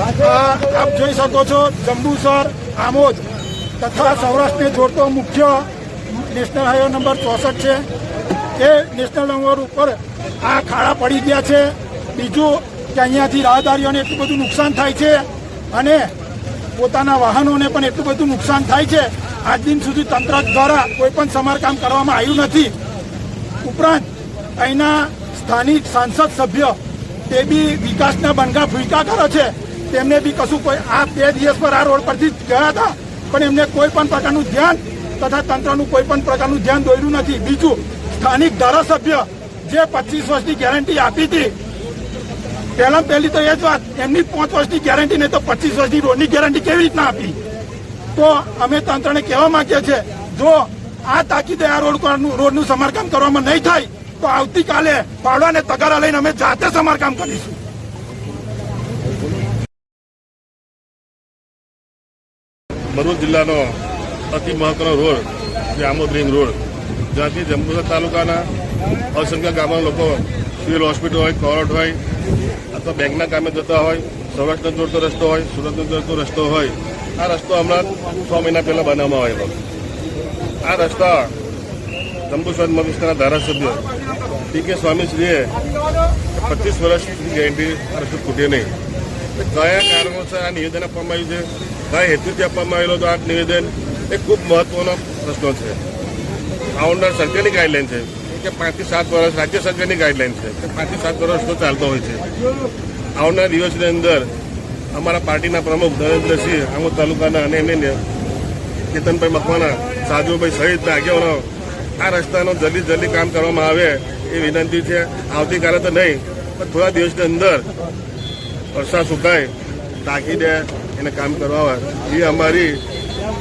આપ જોઈ શકો છો જંબુસર આમોદ તથા સૌરાષ્ટ્રને જોડતો મુખ્ય નેશનલ હાઈવે નંબર 64 છે. એ નેશનલ નંબર ઉપર આ ખાડા પડી ગયા છે. બીજું કે અહીંયાથી રાહદારીઓને એટલું બધું નુકસાન થાય છે અને પોતાના વાહનોને પણ એટલું બધું નુકસાન થાય છે. આજ દિન સુધી તંત્ર દ્વારા કોઈ પણ સમારકામ કરવામાં આવ્યું નથી. ઉપરાંત અહીંના સ્થાનિક સાંસદ સભ્ય તે બી વિકાસના બનગા ફૂંકા કરે છે. તેમને બી કશું કોઈ આ 2 દિવસ પર આ રોડ પરથી ગયા હતા પણ એમને કોઈ પણ પ્રકારનું ધ્યાન તથા તંત્રનું કોઈ પણ પ્રકારનું ધ્યાન દોર્યું નથી. બીજું સ્થાનિક ધારાસભ્ય જે 25 વર્ષની ગેરંટી આપી હતી, પહેલી તો એ જ વાત, એમની 5 વર્ષની ગેરંટી ને તો 25 વર્ષની રોડની ગેરંટી કેવી રીતના આપી? તો અમે તંત્રને કહેવા માંગીએ છીએ, જો આ તાકીદે આ રોડનું સમારકામ કરવામાં નહીં થાય તો આવતીકાલે પાવડા અને તગારા લઈને અમે જાતે સમારકામ કરીશું. ભરૂચ જિલ્લાનો અતિ મહત્વનો રોડ જે આમોદ રિંગ રોડ, જ્યાંથી જંબુસર તાલુકાના અસંખ્ય ગામના લોકો સિવિલ હોસ્પિટલ હોય, કોર્ટ હોય અથવા બેંકના કામે જતા હોય, સૌરાષ્ટ્રને જોડતો રસ્તો હોય, સુરતને જોડતો રસ્તો હોય, આ રસ્તો હમણાં 6 મહિના પહેલા બનાવવામાં આવેલો. આ રસ્તા જંબુસર વિસ્તારના ધારાસભ્ય ટી.કે. સ્વામીશ્રીએ 25 વર્ષની ગેરંટી આ રસ્તો ખૂટે નહીં. કયા કારણોસર આ નિવેદન આપવામાં આવ્યું છે, કયા હેતુથી આપવામાં આવેલો તો આ નિવેદન એ ખૂબ મહત્વનો પ્રશ્ન છે. આવનાર સરકારની ગાઈડલાઈન છે કે 5 થી 7 વર્ષ, રાજ્ય સરકારની ગાઈડલાઈન છે કે 5 થી 7 વર્ષ તો ચાલતો હોય છે. આવનાર દિવસની અંદર અમારા પાર્ટીના પ્રમુખ નરેન્દ્રસિંહ આમોદ તાલુકાના અને એમને કેતનભાઈ મકવાણા, સાજુભાઈ સહિતના આગેવાનો આ રસ્તાનો જલ્દી કામ કરવામાં આવે એ વિનંતી છે. આવતીકાલે તો નહીં પણ થોડા દિવસની અંદર વરસાદ સુકાય તાકીદે એને કામ કરવા એ અમારી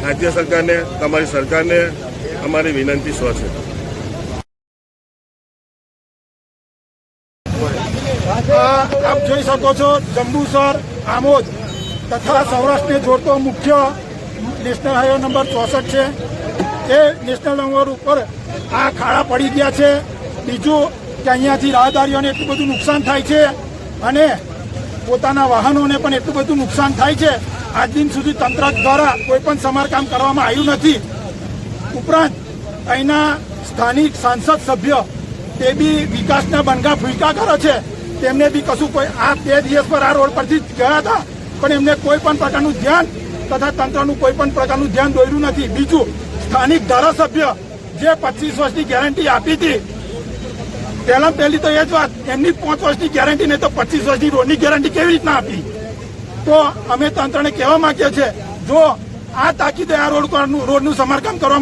રાજ્ય સરકારને, તમારી સરકારને અમારી વિનંતી છે. આપ જોઈ શકો છો જંબુસર આમોદ તથા સૌરાષ્ટ્રને જોડતો મુખ્ય નેશનલ હાઈવે નંબર 64 છે. એ નેશનલ નંબર ઉપર આ ખાડા પડી ગયા છે. બીજું કે અહીંયાથી રાહદારીઓને એટલું બધું નુકસાન થાય છે અને પોતાના વાહનોને પણ એટલું બધું નુકસાન થાય છે. આજ દિન સુધી તંત્ર દ્વારા કોઈ પણ સમારકામ કરવામાં આવ્યું નથી. ઉપરાંત અહીંના સ્થાનિક સાંસદ સભ્ય તે બી વિકાસના બનગા ફૂંકા કરે છે. તેમને બી કશું કોઈ આ 2 દિવસ પર આ રોડ પરથી ગયા હતા પણ એમને કોઈ પણ પ્રકારનું ધ્યાન તથા તંત્રનું કોઈ પણ પ્રકારનું ધ્યાન દોર્યું નથી. બીજું સ્થાનિક ધારાસભ્ય જે 25 વર્ષની ગેરંટી આપી હતી, પહેલી તો એ જ વાત, એમની 5 વર્ષની ગેરંટી ને તો 25 વર્ષની રોડની ગેરંટી કેવી રીતના આપી? તો અમે તંત્રને કહેવા માંગીએ છીએ, જો આ તાકીદે આ રોડનું સમારકામ કરવામાં